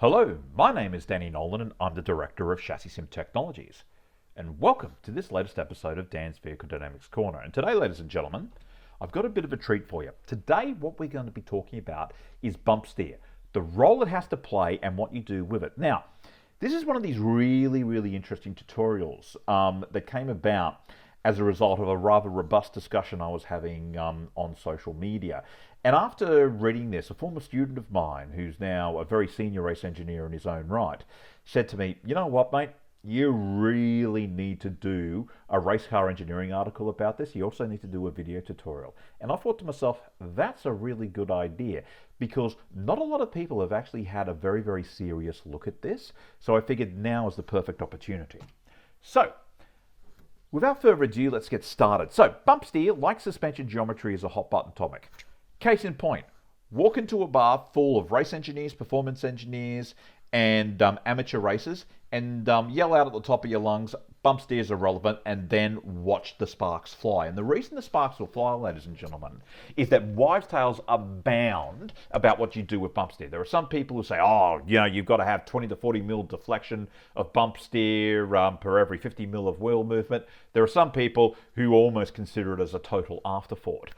Hello, my name is Danny Nolan and I'm the Director of Chassis Sim Technologies. And welcome to this latest episode of Dan's Vehicle Dynamics Corner. And today, ladies and gentlemen, I've got a bit of a treat for you. Today, what we're going to be talking about is bump steer, the role it has to play and what you do with it. Now, this is one of these really interesting tutorials that came about as a result of a rather robust discussion I was having on social media. And after reading this, a former student of mine, who's now a very senior race engineer in his own right, said to me, you know what, mate, you really need to do a race car engineering article about this. You also need to do a video tutorial. And I thought to myself, that's a really good idea, because not a lot of people have actually had a very serious look at this. So I figured now is the perfect opportunity. So, without further ado, let's get started. So, bump steer, like suspension geometry, is a hot button topic. Case in point, walk into a bar full of race engineers, performance engineers, and amateur racers, and yell out at the top of your lungs, bump steer is irrelevant, and then watch the sparks fly. And the reason the sparks will fly, ladies and gentlemen, is that wives' tales abound about what you do with bump steer. There are some people who say, oh, you know, you've got to have 20 to 40 mil deflection of bump steer per every 50 mil of wheel movement. There are some people who almost consider it as a total afterthought.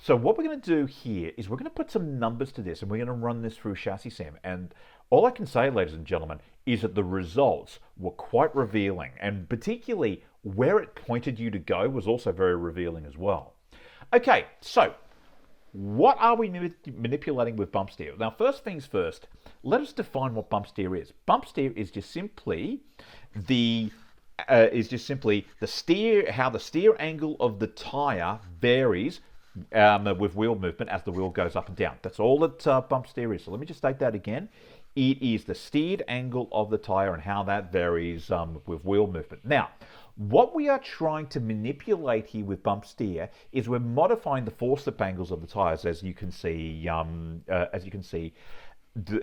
So what we're going to do here is we're going to put some numbers to this, and we're going to run this through Chassis Sim. And all I can say, ladies and gentlemen, is that the results were quite revealing, and particularly where it pointed you to go was also very revealing as well. Okay, so what are we manipulating with bump steer? Now, first things first, let us define what bump steer is. Bump steer is just simply the steer, how the steer angle of the tire varies with wheel movement as the wheel goes up and down. That's all that bump steer is. So let me just state that again. It is the steered angle of the tire and how that varies with wheel movement. Now, what we are trying to manipulate here with bump steer is we're modifying the force-slip angles of the tires, as you can see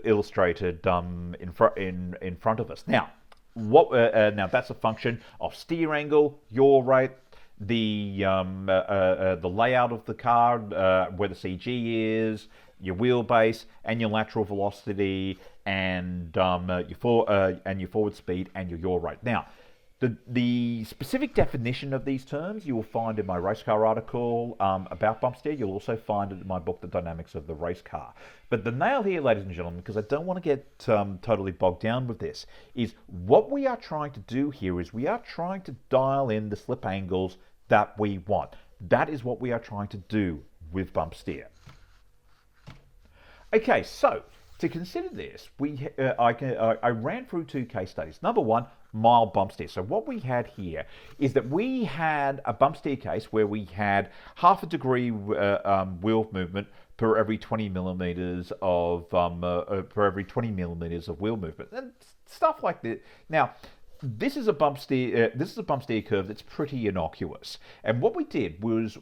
illustrated in front of us. Now, now that's a function of steer angle, yaw rate, the layout of the car, where the CG is, your wheelbase, and your lateral velocity, and your forward speed, and your yaw rate. Now, the specific definition of these terms you will find in my race car article about bump steer. You'll also find it in my book, The Dynamics of the Race Car. But the nail here, ladies and gentlemen, because I don't want to get totally bogged down with this, is what we are trying to do here is we are trying to dial in the slip angles that we want. That is what we are trying to do with bump steer. Okay, so to consider this, I ran through two case studies. Number one, mild bump steer. So what we had here is that we had a bump steer case where we had half a degree wheel movement per every 20 millimeters of wheel movement and stuff like that. Now, this is a bump steer. This is a bump steer curve that's pretty innocuous. And what we did was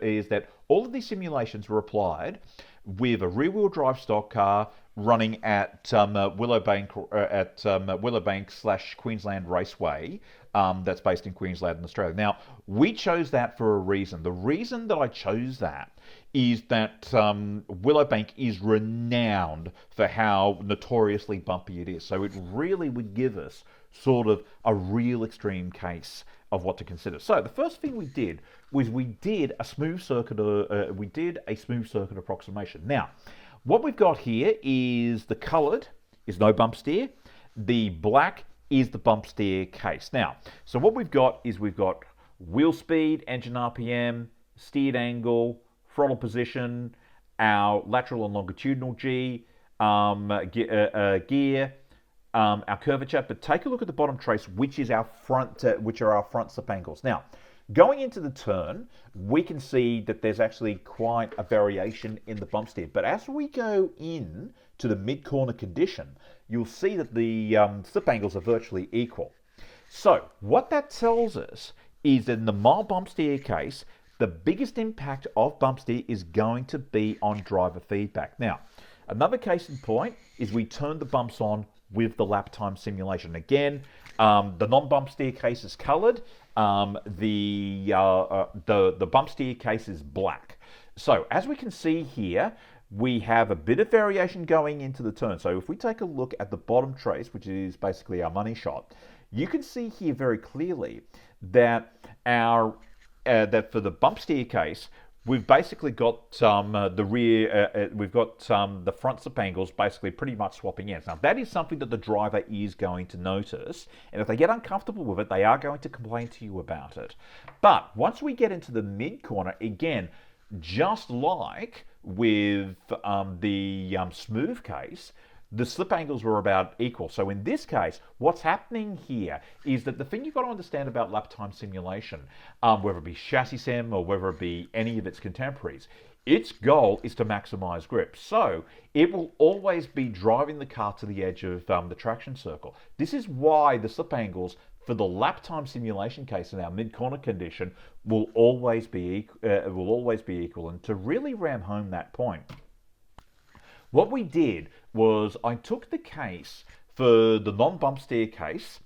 is that all of these simulations were applied with a rear-wheel drive stock car running at Willowbank / Queensland Raceway. That's based in Queensland in Australia. Now, we chose that for a reason. The reason that I chose that is that Willowbank is renowned for how notoriously bumpy it is. So it really would give us sort of a real extreme case of what to consider. So the first thing we did was we did a smooth circuit approximation. Now, what we've got here is the colored is no bump steer. The black is the bump steer case. Now, so what we've got is we've got wheel speed, engine RPM, steered angle, throttle position, our lateral and longitudinal G, gear, our curvature. But take a look at the bottom trace, which are our front slip angles. Now, going into the turn, we can see that there's actually quite a variation in the bump steer. But as we go in to the mid-corner condition, you'll see that the slip angles are virtually equal. So what that tells us is that in the mild bump steer case, the biggest impact of bump steer is going to be on driver feedback. Now, another case in point is we turn the bumps on with the lap time simulation. Again, the non-bump steer case is colored. The bump steer case is black. So as we can see here, we have a bit of variation going into the turn. So if we take a look at the bottom trace, which is basically our money shot, you can see here very clearly that that for the bump steer case, we've basically got the rear, we've got the front slip angles basically pretty much swapping ends. Now that is something that the driver is going to notice, and if they get uncomfortable with it, they are going to complain to you about it. But once we get into the mid corner, again, just like with the smooth case, the slip angles were about equal. So in this case, what's happening here is that the thing you've got to understand about lap time simulation, whether it be chassis sim or whether it be any of its contemporaries, its goal is to maximize grip. So it will always be driving the car to the edge of the traction circle. This is why the slip angles for the lap time simulation case in our mid-corner condition will always be equal. And to really ram home that point, what we did was I took the case for the non-bump steer case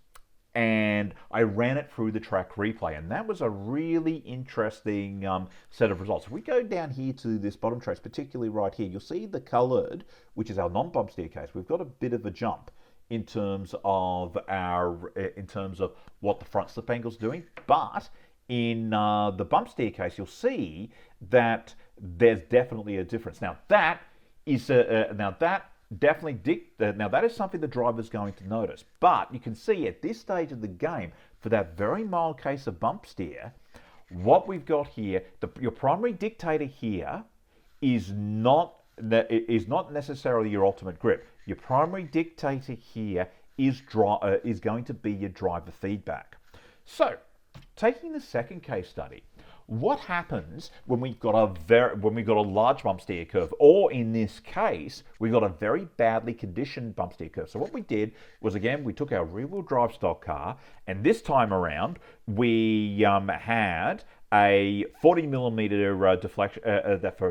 and I ran it through the track replay, and that was a really interesting set of results. If we go down here to this bottom trace, particularly right here, you'll see the colored, which is our non-bump steer case. We've got a bit of a jump in terms of what the front slip angle's doing, but in the bump steer case, you'll see that there's definitely a difference. Now that is that is something the driver's going to notice. But you can see at this stage of the game, for that very mild case of bump steer, what we've got here, your primary dictator here is not necessarily your ultimate grip. Your primary dictator here is going to be your driver feedback. So, taking the second case study, what happens when we've got a large bump steer curve, or in this case, we've got a very badly conditioned bump steer curve? So what we did was, again, we took our rear-wheel drive stock car, and this time around we had a 40 millimeter deflection.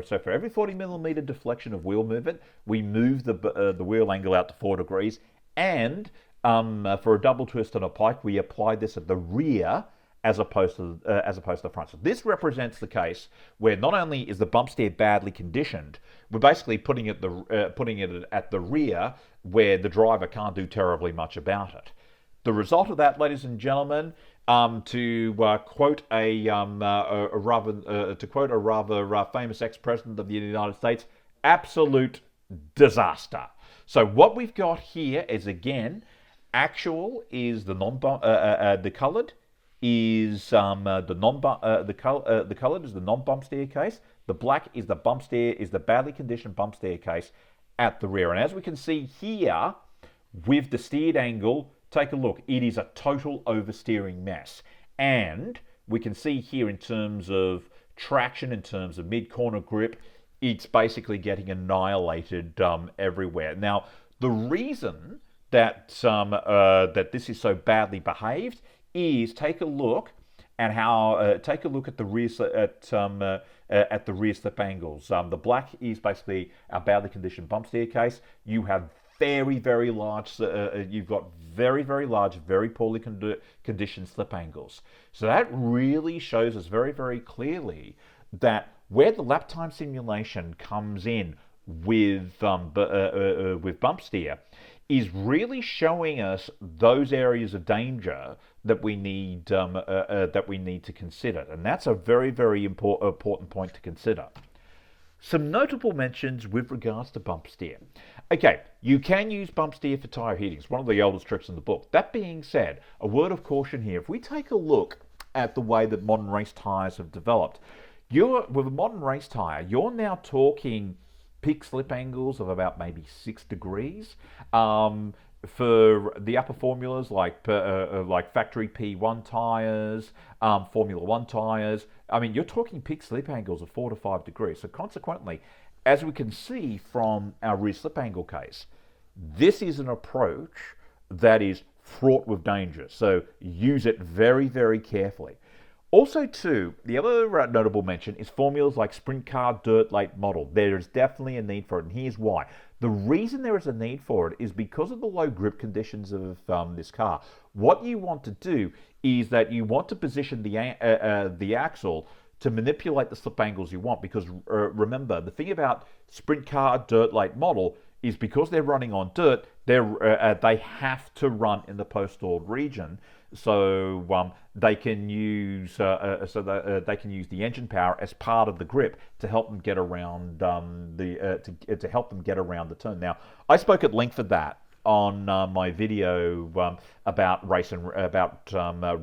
So for every 40 millimeter deflection of wheel movement, we moved the wheel angle out to 4 degrees, and for a double twist on a pike, we applied this at the rear as opposed to the front. So this represents the case where not only is the bump steer badly conditioned, we're basically putting it at the rear where the driver can't do terribly much about it. The result of that, ladies and gentlemen, to quote a rather famous ex-president of the United States, absolute disaster. So what we've got here is, again, actual is the the colored is the colored is the non-bump steer case. The black is the bump steer, is the badly conditioned bump steer case at the rear. And as we can see here, with the steered angle, take a look. It is a total oversteering mess. And we can see here in terms of traction, in terms of mid-corner grip, it's basically getting annihilated everywhere. Now, the reason that that this is so badly behaved is take a look at the rear slip angles. The black is basically our badly conditioned bump steer case. You have very large. You've got very large, very poorly conditioned slip angles. So that really shows us very clearly that where the lap time simulation comes in with bump steer is really showing us those areas of danger that we need to consider, and that's a very important point to consider. Some notable mentions with regards to bump steer. Okay, you can use bump steer for tyre heating. It's one of the oldest tricks in the book. That being said, a word of caution here. If we take a look at the way that modern race tyres have developed, with a modern race tyre, you're now talking peak slip angles of about maybe 6 degrees. For the upper formulas like factory P1 tyres, Formula 1 tyres, I mean, you're talking peak slip angles of 4 to 5 degrees. So consequently, as we can see from our rear slip angle case, this is an approach that is fraught with danger. So use it very carefully. Also, too, the other notable mention is formulas like Sprint Car Dirt Late Model. There is definitely a need for it, and here's why. The reason there is a need for it is because of the low grip conditions of this car. What you want to do is that you want to position the axle to manipulate the slip angles you want. Because remember, the thing about sprint car dirt late model is because they're running on dirt, they have to run in the post-stalled region, so they can use they can use the engine power as part of the grip to help them get around to help them get around the turn. Now, I spoke at length of that on my video about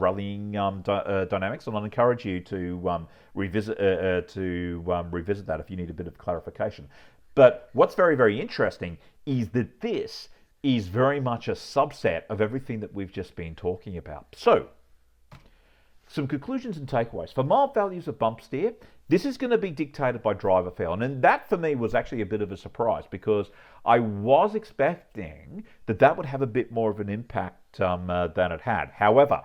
rallying dynamics, and I'd encourage you to revisit that if you need a bit of clarification. But what's very, very interesting is that this is very much a subset of everything that we've just been talking about. So, some conclusions and takeaways. For mild values of bump steer, this is going to be dictated by driver feel. And that for me was actually a bit of a surprise, because I was expecting that would have a bit more of an impact than it had. However,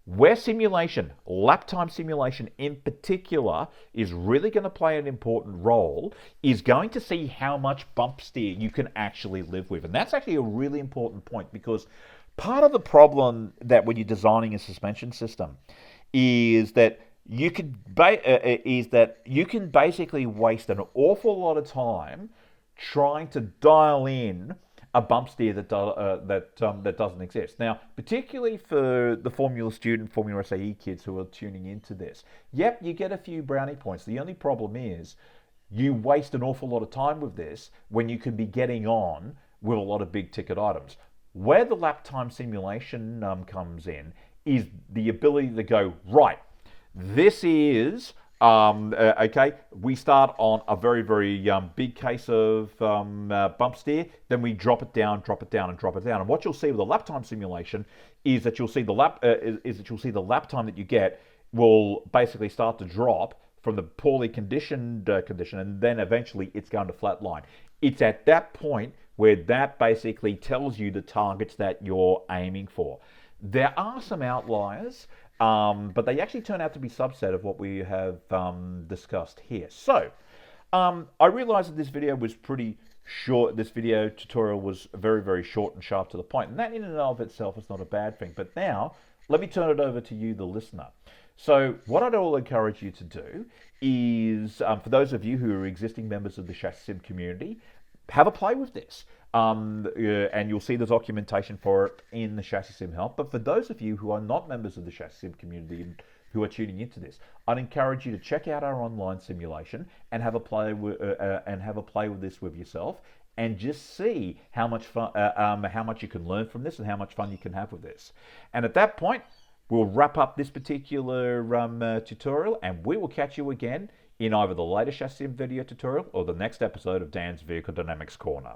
where simulation, lap time simulation in particular, is really going to play an important role, is going to see how much bump steer you can actually live with. And that's actually a really important point, because part of the problem that when you're designing a suspension system is that you can basically waste an awful lot of time trying to dial in a bump steer that doesn't exist. Now, particularly for the Formula student, Formula SAE kids who are tuning into this, yep, you get a few brownie points. The only problem is you waste an awful lot of time with this when you could be getting on with a lot of big ticket items. Where the lap time simulation comes in is the ability to go, right, this is okay, we start on a very, very big case of bump steer, then we drop it down, and drop it down. And what you'll see with the lap time simulation is that you'll see the lap time that you get will basically start to drop from the poorly conditioned condition, and then eventually it's going to flatline. It's at that point where that basically tells you the targets that you're aiming for. There are some outliers, but they actually turn out to be a subset of what we have discussed here. So, I realized that this video was pretty short. This video tutorial was very, very short and sharp to the point, and that in and of itself is not a bad thing. But now, let me turn it over to you, the listener. So, what I'd all encourage you to do is, for those of you who are existing members of the Chassis Sim community, have a play with this. And you'll see the documentation for it in the Chassis Sim help. But for those of you who are not members of the Chassis Sim community and who are tuning into this, I'd encourage you to check out our online simulation and have a play with this with yourself, and just see how much fun, how much you can learn from this, and how much fun you can have with this. And at that point, we'll wrap up this particular tutorial, and we will catch you again in either the latest Chassis Sim video tutorial or the next episode of Dan's Vehicle Dynamics Corner.